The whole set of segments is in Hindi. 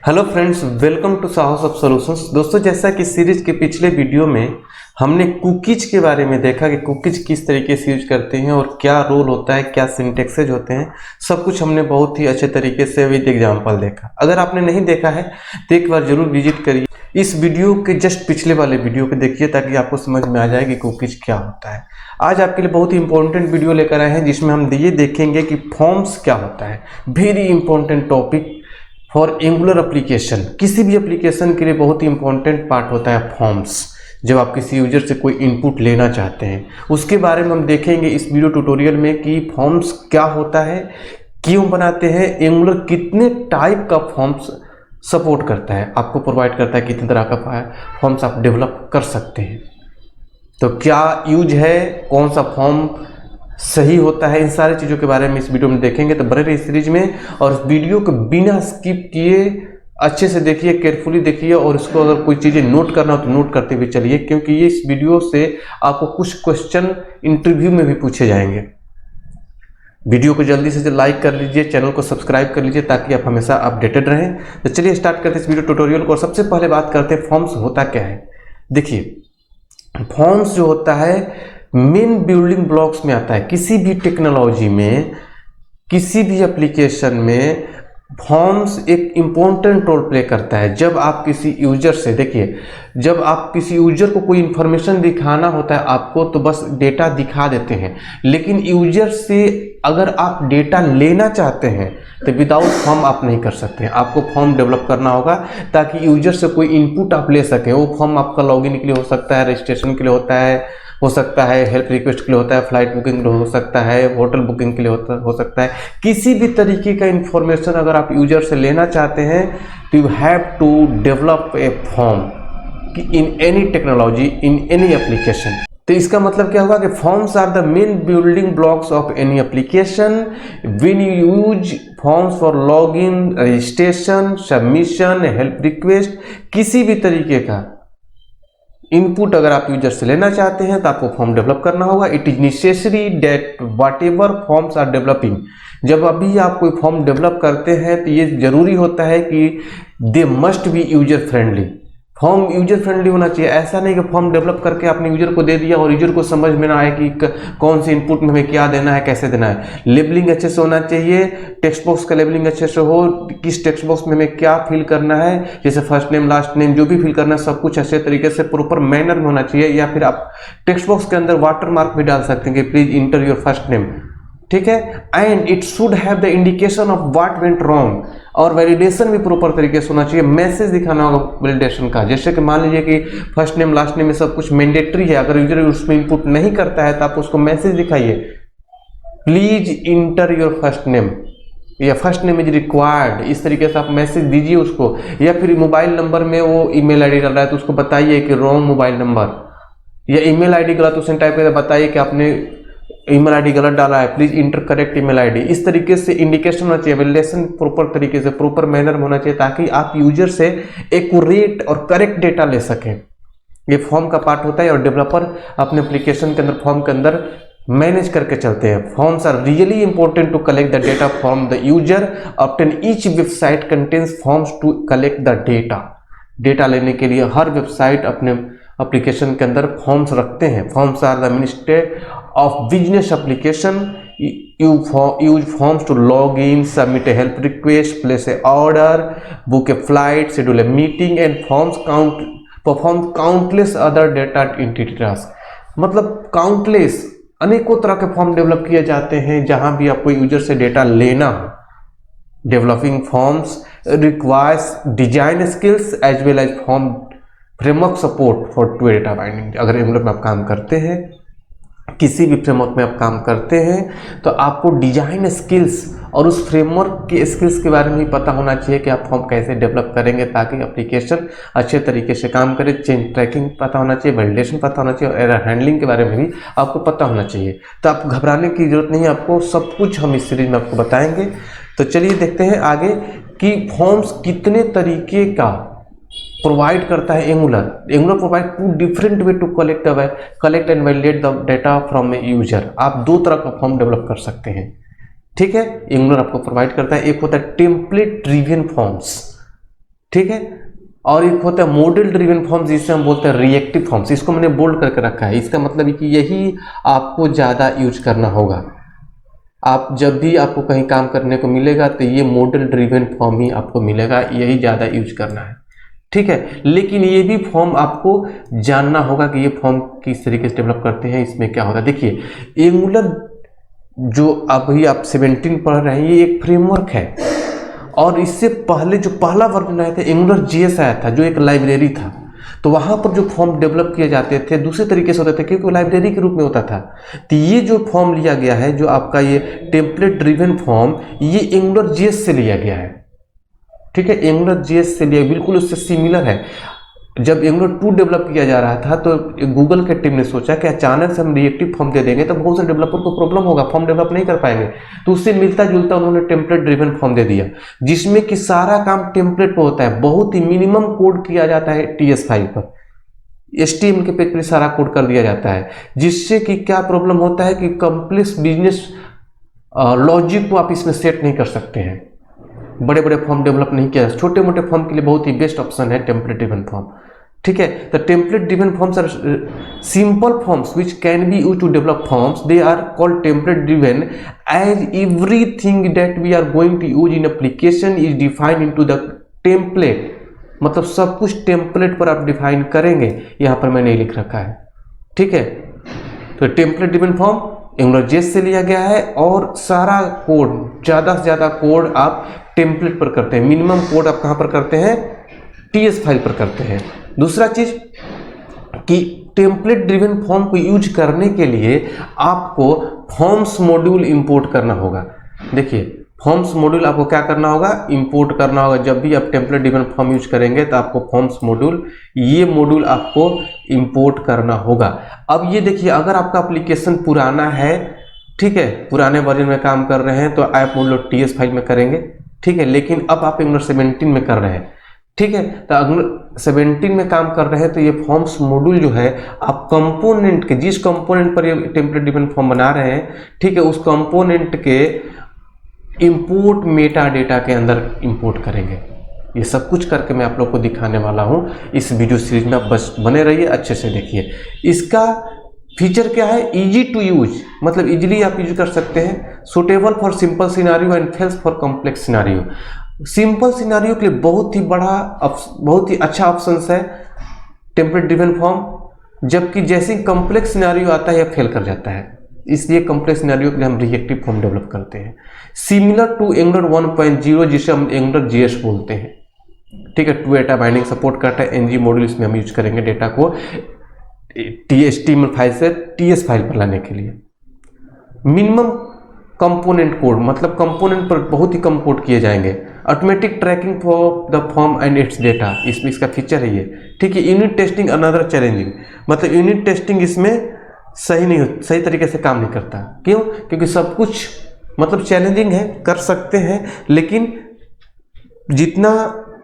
हेलो फ्रेंड्स, वेलकम टू साहस ऑफ सॉल्यूशंस। दोस्तों, जैसा कि सीरीज के पिछले वीडियो में हमने कुकीज के बारे में देखा कि कुकीज किस तरीके से यूज करते हैं और क्या रोल होता है, क्या सिंटेक्सेज होते हैं, सब कुछ हमने बहुत ही अच्छे तरीके से विद एग्जांपल देखा। अगर आपने नहीं देखा है तो एक बार जरूर विजिट करिए इस वीडियो के जस्ट पिछले वाले वीडियो को देखिए, ताकि आपको समझ में आ जाए कि कुकीज क्या होता है। आज आपके लिए बहुत ही इंपॉर्टेंट वीडियो लेकर आए हैं जिसमें हम ये देखेंगे कि फॉर्म्स क्या होता है। Very important topic for angular application. किसी भी एप्लीकेशन के लिए बहुत ही इंपॉर्टेंट पार्ट होता है फॉर्म्स। जब आप किसी यूजर से कोई इनपुट लेना चाहते हैं, उसके बारे में हम देखेंगे इस वीडियो ट्यूटोरियल में कि फॉर्म्स क्या होता है, क्यों बनाते हैं, एंगुलर कितने टाइप का फॉर्म्स सपोर्ट करता है, आपको प्रोवाइड करता है, कितने तरह का फॉर्म्स आप डेवलप कर सकते हैं, तो क्या यूज है, कौन सा फॉर्म सही होता है, इन सारी चीज़ों के बारे में इस वीडियो में देखेंगे। तो बने रहिए इस सीरीज में और इस वीडियो को बिना स्किप किए अच्छे से देखिए, केयरफुली देखिए, और इसको अगर कोई चीज़ें नोट करना हो तो नोट करते हुए चलिए, क्योंकि ये इस वीडियो से आपको कुछ क्वेश्चन इंटरव्यू में भी पूछे जाएंगे। वीडियो को जल्दी से लाइक कर लीजिए, चैनल को सब्सक्राइब कर लीजिए ताकि आप हमेशा अपडेटेड रहें। तो चलिए स्टार्ट करते हैं इस वीडियो ट्यूटोरियल को। और सबसे पहले बात करते हैं फॉर्म्स होता क्या है। देखिए, फॉर्म्स जो होता है मेन बिल्डिंग ब्लॉक्स में आता है। किसी भी टेक्नोलॉजी में, किसी भी एप्लीकेशन में फॉर्म्स एक इम्पोर्टेंट रोल प्ले करता है। जब आप किसी यूजर से, देखिए, जब आप किसी यूजर को कोई इंफॉर्मेशन दिखाना होता है आपको, तो बस डेटा दिखा देते हैं, लेकिन यूजर से अगर आप डेटा लेना चाहते हैं तो विदाउट फॉर्म आप नहीं कर सकते हैं। आपको फॉर्म डेवलप करना होगा ताकि यूजर से कोई इनपुट आप ले सकें। वो फॉर्म आपका लॉगिन के लिए हो सकता है, रजिस्ट्रेशन के लिए होता है, हेल्प रिक्वेस्ट के लिए होता है, फ्लाइट बुकिंग के लिए हो सकता है, होटल बुकिंग के लिए हो सकता है। किसी भी तरीके का इंफॉर्मेशन अगर आप यूजर से लेना चाहते हैं तो you have to develop a form in any technology, in any application. तो इसका मतलब क्या होगा कि forms are the main building blocks of any application. When you use forms for login, registration, submission, help request, किसी भी तरीके का इनपुट अगर आप यूजर से लेना चाहते हैं तो आपको फॉर्म डेवलप करना होगा। It is necessary that whatever forms are developing, जब अभी आप कोई फॉर्म डेवलप करते हैं तो ये जरूरी होता है कि they must be user friendly. Form user friendly होना चाहिए। ऐसा नहीं कि फॉर्म डेवलप करके आपने यूजर को दे दिया और यूजर को समझ में ना आए कि कौन से इनपुट में हमें क्या देना है, कैसे देना है। लेबलिंग अच्छे से होना चाहिए, टेक्स्ट बॉक्स का लेबलिंग अच्छे से हो, किस टेक्स्ट बॉक्स में हमें क्या फिल करना है, जैसे फर्स्ट नेम, लास्ट नेम, जो भी फिल करना है सब कुछ अच्छे तरीके से प्रॉपर मैनर में होना चाहिए। या फिर आप टेक्स्ट बॉक्स के अंदर वाटर मार्क भी डाल सकते हैं कि please inter your first name, ठीक है। And it should have the indication of what went wrong, और वैलिडेशन भी प्रॉपर तरीके से होना चाहिए। मैसेज दिखाना होगा वैलिडेशन का, जैसे कि मान लीजिए कि फर्स्ट नेम लास्ट नेम में सब कुछ मैंडेटरी है, अगर यूजर उसमें इनपुट नहीं करता है तो आप उसको मैसेज दिखाइए, please inter your first name या फर्स्ट नेम इज रिक्वायर्ड। इस तरीके से आप मैसेज दीजिए उसको। या फिर मोबाइल नंबर में वो ईमेल आईडी डाल रहा है तो उसको बताइए कि रॉन्ग मोबाइल नंबर, या ईमेल आईडी गलत उसने टाइप करके बताइए कि आपने ईमेल आईडी गलत डाला है, please inter correct email ID. इस तरीके से इंडिकेशन होना चाहिए, वैलिडेशन प्रॉपर तरीके से, प्रॉपर मैनर में होना चाहिए, ताकि आप यूजर से एक्यूरेट और करेक्ट डेटा ले सकें। ये फॉर्म का पार्ट होता है और डेवलपर अपने एप्लीकेशन के अंदर फॉर्म के अंदर मैनेज करके चलते हैं। Forms are really important to collect the data from the user. Often each website contains forms to collect the data. Data लेने के लिए हर वेबसाइट अपने एप्लीकेशन के अंदर फॉर्म्स रखते हैं। Forms are the minister of business application. You use forms to log in, submit a help request, place a order, book a flight, schedule a meeting, and forms perform countless other data entity tasks. मतलब countless अनेकों तरह के फॉर्म डेवलप किए जाते हैं जहां भी आपको यूजर से डेटा लेना हो। Developing forms requires design skills as well as form framework support for two data binding. अगर एंगुलर में आप काम करते हैं, किसी भी फ्रेमवर्क में आप काम करते हैं, तो आपको डिजाइन स्किल्स और उस फ्रेमवर्क के स्किल्स के बारे में भी पता होना चाहिए कि आप फॉर्म कैसे डेवलप करेंगे ताकि एप्लीकेशन अच्छे तरीके से काम करे। चेंज ट्रैकिंग पता होना चाहिए, वैलिडेशन पता होना चाहिए, और एरर हैंडलिंग के बारे में भी आपको पता होना चाहिए। तो आप घबराने की जरूरत नहीं है, आपको सब कुछ हम इस सीरीज में आपको बताएंगे। तो चलिए देखते हैं आगे कि फॉर्म्स कितने तरीके का प्रोवाइड करता है Angular provide two different way to collect and validate the data from a user. आप दो तरह का फॉर्म डेवलप कर सकते हैं, ठीक है। एंगुलर आपको प्रोवाइड करता है, एक होता है टेम्पलेट ड्रिवन फॉर्म्स, ठीक है। और एक होता है मॉडल ड्रिवन फॉर्म्स, जिसे हम बोलते हैं रिएक्टिव फॉर्म्स। इसको मैंने बोल्ड करके रखा है, इसका मतलब है कि यही आपको ज़्यादा यूज करना होगा। आप जब भी आपको कहीं काम करने को मिलेगा तो ये मॉडल ड्रिवन फॉर्म ही आपको मिलेगा, यही ज़्यादा यूज करना है, ठीक है। लेकिन ये भी फॉर्म आपको जानना होगा कि ये फॉर्म किस तरीके से डेवलप करते हैं, इसमें क्या होता है। देखिए एंगुलर जो अभी आप 17 पढ़ रहे हैं, ये एक फ्रेमवर्क है, और इससे पहले जो पहला वर्जन आया था एंगुलर जीएस आया था, जो एक लाइब्रेरी था। तो वहाँ पर जो फॉर्म डेवलप किए जाते थे दूसरे तरीके से होते थे, क्योंकि लाइब्रेरी के रूप में होता था। तो ये जो फॉर्म लिया गया है, जो आपका ये टेम्पलेट ड्रिवन फॉर्म, ये एंगुलर जीएस से लिया गया है, ठीक है। एंगुलर जीएस से लिया, बिल्कुल उससे सिमिलर है। जब एंगुलर 2 डेवलप किया जा रहा था तो गूगल के टीम ने सोचा कि अचानक से हम रिएक्टिव फॉर्म दे देंगे तो बहुत से डेवलपर को प्रॉब्लम होगा, फॉर्म डेवलप नहीं कर पाएंगे। तो उससे मिलता जुलता उन्होंने टेम्पलेट ड्रिवन फॉर्म दे दिया, जिसमें कि सारा काम टेम्पलेट पर होता है। बहुत ही मिनिमम कोड किया जाता है टीएस फाइल पर, HTML के पेज पर सारा कोड कर दिया जाता है। जिससे कि क्या प्रॉब्लम होता है कि कॉम्प्लेक्स बिजनेस लॉजिक को आप इसमें सेट नहीं कर सकते हैं। बड़े बड़े फॉर्म डेवलप नहीं किया, छोटे मोटे फॉर्म के लिए बहुत ही बेस्ट ऑप्शन है टेम्पलेट ड्रिवन फॉर्म, ठीक है। तो template driven forms are simple forms which can be used to develop forms. They are called template driven as everything that we are going to use in application is defined into the template. मतलब सब कुछ टेम्पलेट पर आप डिफाइन करेंगे, यहाँ पर मैंने लिख रखा है, ठीक है। तो template driven form angular JS से लिया गया है, और सारा कोड, ज़्यादा से ज़्यादा कोड आप टेम्पलेट पर करते हैं। मिनिमम कोड आप कहाँ पर करते हैं, टीएस फाइल पर करते हैं। दूसरा चीज कि टेम्पलेट ड्रिवन फॉर्म को यूज करने के लिए आपको फॉर्म्स मॉड्यूल इंपोर्ट करना होगा। देखिए फॉर्म्स मॉड्यूल आपको क्या करना होगा, इंपोर्ट करना होगा। जब भी आप टेम्पलेट ड्रिवन फॉर्म यूज करेंगे तो आपको फॉर्म्स मॉड्यूल, ये मॉड्यूल आपको इंपोर्ट करना होगा। अब ये देखिए, अगर आपका एप्लीकेशन पुराना है, ठीक है, पुराने वर्जन में काम कर रहे हैं तो ऐप मॉड्यूल टीएस फाइल में करेंगे, ठीक है। लेकिन अब आप एंगुलर 17 में कर रहे हैं, ठीक है। तो एंगुलर 17 में काम कर रहे हैं तो ये फॉर्म्स मॉड्यूल जो है आप कंपोनेंट के, जिस कंपोनेंट पर ये टेम्पलेट ड्रिवन फॉर्म बना रहे हैं, ठीक है, उस कंपोनेंट के इंपोर्ट मेटा डेटा के अंदर इंपोर्ट करेंगे। ये सब कुछ करके मैं आप लोग को दिखाने वाला हूँ इस वीडियो सीरीज में। आप बस बने रहिए, अच्छे से देखिए। इसका फीचर क्या है, इजी टू यूज, मतलब इजीली आप यूज कर सकते हैं। Suitable for simple scenario and fails for complex scenario. Simple scenario के लिए बहुत ही अच्छा ऑप्शन है टेम्पलेट ड्रिवन फॉर्म, जबकि जैसे कॉम्प्लेक्स सिनारियो आता है यह फेल कर जाता है। इसलिए कॉम्प्लेक्स सिनारियो के लिए हम रिएक्टिव फॉर्म डेवलप करते हैं, सिमिलर टू एंगुलर 1.0 जिसे हम एंगुलर जीएस बोलते हैं, ठीक है। 2 डेटा बाइंडिंग सपोर्ट करता है, एनजी मॉड्यूल इसमें हम यूज करेंगे डेटा को HTML फाइल से टीएस फाइल पर लाने के लिए। मिनिमम कंपोनेंट कोड, मतलब कंपोनेंट पर बहुत ही कम कोड किए जाएंगे। Automatic tracking for the form and its data, इसमें इसका फीचर है ये, ठीक है। यूनिट टेस्टिंग अनदर चैलेंजिंग, मतलब यूनिट टेस्टिंग इसमें सही तरीके से काम नहीं करता। क्यों? क्योंकि सब कुछ मतलब चैलेंजिंग है, कर सकते हैं, लेकिन जितना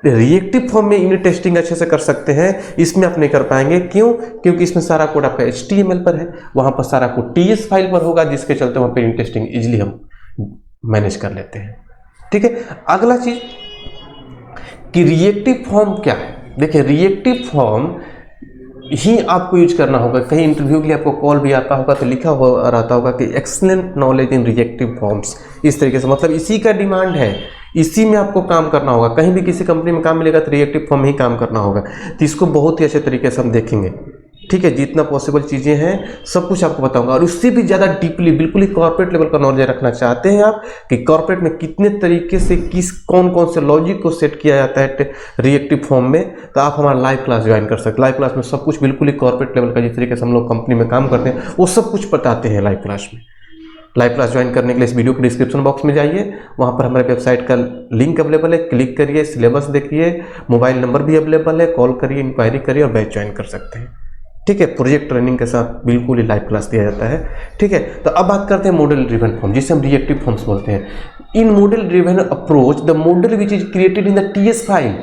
रिएक्टिव फॉर्म में यूनिट टेस्टिंग अच्छे से कर सकते हैं, इसमें आप नहीं कर पाएंगे। क्यों? क्योंकि इसमें सारा कोड आपका HTML पर है, वहां पर सारा कोड TS फाइल पर होगा, जिसके चलते वहां पर यूनिट टेस्टिंग इजीली हम मैनेज कर लेते हैं, ठीक है। अगला चीज कि रिएक्टिव फॉर्म क्या है। देखिए रिएक्टिव फॉर्म ही आपको यूज करना होगा। कहीं इंटरव्यू के लिए आपको कॉल भी आता होगा तो लिखा हुआ रहता होगा कि excellent knowledge in reactive forms, इस तरीके से, मतलब इसी का डिमांड है, इसी में आपको काम करना होगा। कहीं भी किसी कंपनी में काम मिलेगा तो रिएक्टिव फॉर्म ही काम करना होगा। तो इसको बहुत ही अच्छे तरीके से हम देखेंगे, ठीक है। जितना पॉसिबल चीज़ें हैं सब कुछ आपको बताऊंगा, और उससे भी ज़्यादा डीपली, बिल्कुल ही कॉर्पोरेट लेवल का नॉलेज रखना चाहते हैं आप कि कॉर्पोरेट में कितने तरीके से कौन कौन से लॉजिक को सेट किया जाता है रिएक्टिव फॉर्म में, तो आप हमारा लाइव क्लास ज्वाइन कर सकते हैं। लाइव क्लास में सब कुछ बिल्कुल ही कॉर्पोरेट लेवल का, जिस तरीके से हम लोग कंपनी में काम करते हैं वो सब कुछ बताते हैं लाइव क्लास में। लाइव क्लास ज्वाइन करने के लिए इस वीडियो के डिस्क्रिप्शन बॉक्स में जाइए, वहाँ पर हमारे वेबसाइट का लिंक अवेलेबल है, क्लिक करिए, सिलेबस देखिए, मोबाइल नंबर भी अवेलेबल है, कॉल करिए, इंक्वायरी करिए और बैच ज्वाइन कर सकते हैं, ठीक है। प्रोजेक्ट ट्रेनिंग के साथ बिल्कुल ही लाइव क्लास दिया जाता है, ठीक है। तो अब बात करते हैं मॉडल ड्रिवन फॉर्म, जिसे हम रिएक्टिव फॉर्म्स बोलते हैं। In model driven approach the model which is created in the TS file,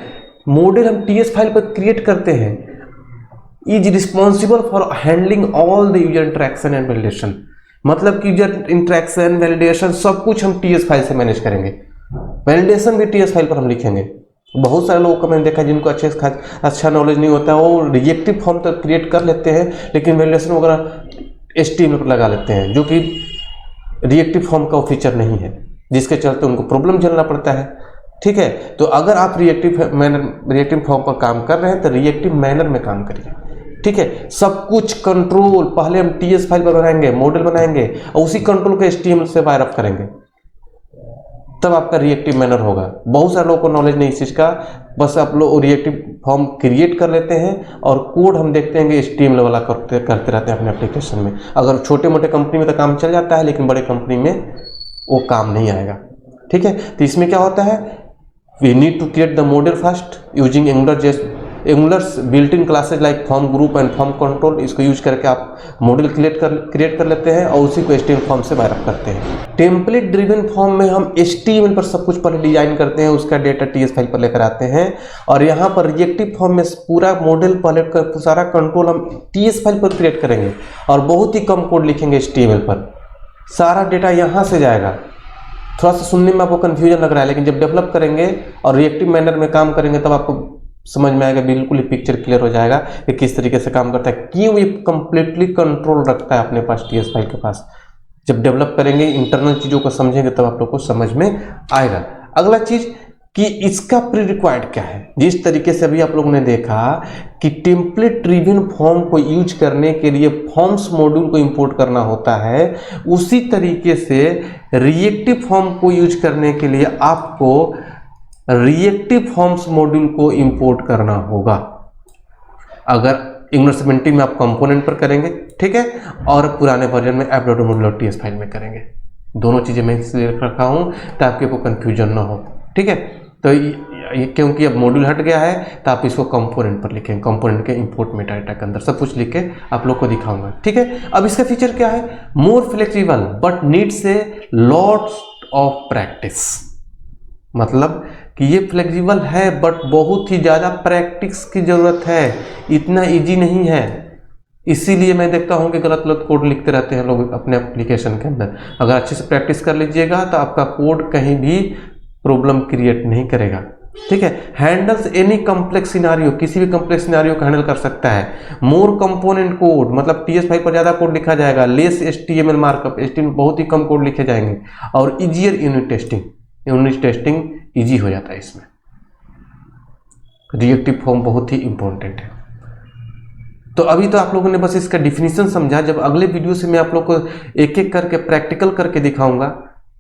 model हम TS फाइल पर क्रिएट करते हैं, is responsible for handling all the user interaction and validation, मतलब कि यूजर इंटरेक्शन वैलिडेशन सब कुछ हम TS फाइल से मैनेज करेंगे। वैलिडेशन भी TS फाइल पर हम लिखेंगे, बहुत सारे लोगों को मैंने देखा जिनको अच्छा नॉलेज नहीं होता है, वो रिएक्टिव फॉर्म तो क्रिएट कर लेते हैं लेकिन वैल्यूएशन वगैरह HTML पर लगा लेते हैं, जो कि रिएक्टिव फॉर्म का फीचर नहीं है, जिसके चलते उनको प्रॉब्लम झेलना पड़ता है। ठीक है, तो अगर आप रिएक्टिव फॉर्म पर काम कर रहे हैं तो रिएक्टिव मैनर में काम करिए। ठीक है, सब कुछ कंट्रोल पहले हम TS फाइल पर बनाएंगे, मॉडल बनाएंगे और उसी कंट्रोल को HTML से वायर अप करेंगे, तब आपका रिएक्टिव मैनर होगा। बहुत सारे लोगों को नॉलेज नहीं इस चीज़ का, बस आप लोग रिएक्टिव फॉर्म क्रिएट कर लेते हैं और कोड हम देखते हैं कि HTML वाला करते रहते हैं अपने एप्लीकेशन में। अगर छोटे मोटे कंपनी में तो काम चल जाता है, लेकिन बड़े कंपनी में वो काम नहीं आएगा। ठीक है, तो इसमें क्या होता है, we need to create the model first using Angular's built in classes like form group and form control. इसको यूज करके आप मॉडल क्रिएट कर लेते हैं और उसी को HTML फॉर्म से वायर अप करते हैं। टेम्पलेट ड्रिवन फॉर्म में हम HTML पर सब कुछ पहले डिजाइन करते हैं, उसका डेटा TS फाइल पर लेकर आते हैं, और यहाँ पर रिएक्टिव फॉर्म में पूरा मॉडल पहले सारा कंट्रोल हम TS फाइल पर क्रिएट करेंगे और बहुत ही कम कोड लिखेंगे HTML पर। सारा डेटा यहाँ से जाएगा। थोड़ा सा सुनने में आपको कंफ्यूजन लग रहा है, लेकिन जब डेवलप करेंगे और रिएक्टिव मैनर में काम करेंगे तब आपको समझ में आएगा, बिल्कुल ही पिक्चर क्लियर हो जाएगा कि किस तरीके से काम करता है, क्यों ये कंप्लीटली कंट्रोल रखता है अपने पास TS फाइल के पास। जब डेवलप करेंगे, इंटरनल चीज़ों को समझेंगे, तब आप लोग को समझ में आएगा। अगला चीज़ कि इसका प्री रिक्वायर्ड क्या है। जिस तरीके से अभी आप लोगों ने देखा कि टेम्पलेट ड्रिवन फॉर्म को यूज करने के लिए फॉर्म्स मॉड्यूल को इंपोर्ट करना होता है, उसी तरीके से रिएक्टिव फॉर्म को यूज करने के लिए आपको रिएक्टिव फॉर्म्स मॉड्यूल को इंपोर्ट करना होगा। अगर Angular 17 में आप कंपोनेंट पर करेंगे, ठीक है, और पुराने वर्जन में app.module.ts फाइल में करेंगे। दोनों चीज़ें मैं इसलिए रखा हूँ ताकि आपको कंफ्यूजन ना हो। ठीक है, तो ये क्योंकि अब मॉड्यूल हट गया है तो आप इसको कंपोनेंट पर लिखें, कंपोनेंट के इंपोर्ट मेटाडाटा के अंदर सब कुछ लिख के आप लोग को दिखाऊंगा। ठीक है, अब इसका फीचर क्या है, more flexible but needs a lots of practice. मतलब कि ये फ्लेक्सिबल है बट बहुत ही ज़्यादा प्रैक्टिस की ज़रूरत है, इतना इजी नहीं है। इसीलिए मैं देखता हूँ कि गलत कोड लिखते रहते हैं लोग अपने एप्लीकेशन के अंदर। अगर अच्छे से प्रैक्टिस कर लीजिएगा तो आपका कोड कहीं भी प्रॉब्लम क्रिएट नहीं करेगा। ठीक है, हैंडल्स एनी कॉम्प्लेक्स सिनारियो, किसी भी कॉम्प्लेक्स सिनारियो को हैंडल कर सकता है। मोर कंपोनेंट कोड, मतलब TS फाइल पर ज़्यादा कोड लिखा जाएगा। लेस HTML मार्कअप, HTML बहुत ही कम कोड लिखे जाएंगे। और ईजियर यूनिट टेस्टिंग ईजी हो जाता है इसमें। रिएक्टिव फॉर्म बहुत ही इंपॉर्टेंट है। तो अभी तो आप लोगों ने बस इसका डिफिनीशन समझा। जब अगले वीडियो से मैं आप लोग को एक एक करके प्रैक्टिकल करके दिखाऊंगा,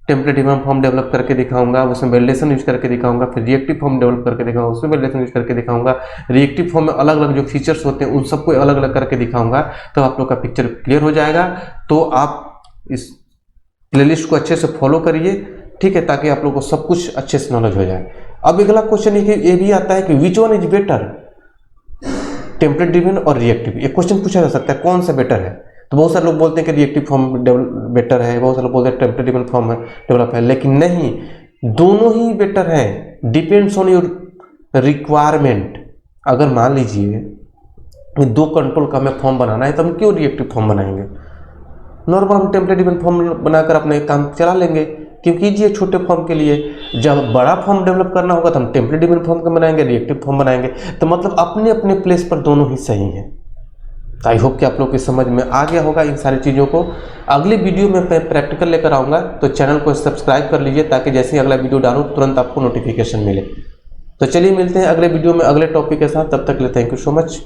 टेम्पलेट ड्रिवन फॉर्म डेवलप करके दिखाऊंगा, उसमें वैलिडेशन यूज करके दिखाऊंगा, फिर रिएक्टिव फॉर्म डेवलप करके दिखाऊंगा, उसमें वैलिडेशन यूज करके दिखाऊंगा, रिएक्टिव फॉर्म में अलग अलग जो फीचर्स होते हैं उन सबको अलग अलग करके दिखाऊंगा, तो आप लोग का पिक्चर क्लियर हो जाएगा। तो आप इस प्लेलिस्ट को अच्छे से फॉलो करिए, ठीक है, ताकि आप लोग को सब कुछ अच्छे से नॉलेज हो जाए। अब अगला क्वेश्चन ये भी आता है कि which one is better, template driven और रिएक्टिव। ये क्वेश्चन पूछा जा सकता है, कौन सा बेटर है। तो बहुत सारे लोग बोलते हैं कि रिएक्टिव फॉर्म बेटर है, बहुत सारे लोग बोलते हैं टेम्पलेट ड्रिवन फॉर्म डेवलप है, लेकिन नहीं, दोनों ही बेटर है। Depends on your requirement. अगर मान लीजिए 2 कंट्रोल का हमें फॉर्म बनाना है तो हम क्यों रिएक्टिव फॉर्म बनाएंगे, नॉर्मल हम टेम्पलेट ड्रिवन फॉर्म बनाकर अपने काम चला लेंगे, क्योंकि ये छोटे फॉर्म के लिए। जब बड़ा फॉर्म डेवलप करना होगा तो हम टेम्पलेट ड्रिवन फॉर्म का बनाएंगे, रिएक्टिव फॉर्म बनाएंगे। तो मतलब अपने अपने प्लेस पर दोनों ही सही हैं। तो आई होप कि आप लोग की समझ में आ गया होगा इन सारी चीज़ों को। अगले वीडियो में मैं प्रैक्टिकल लेकर आऊँगा, तो चैनल को सब्सक्राइब कर लीजिए ताकि जैसे ही अगला वीडियो डालूँ तुरंत आपको नोटिफिकेशन मिले। तो चलिए मिलते हैं अगले वीडियो में अगले टॉपिक के साथ, तब तक के लिए थैंक यू सो मच।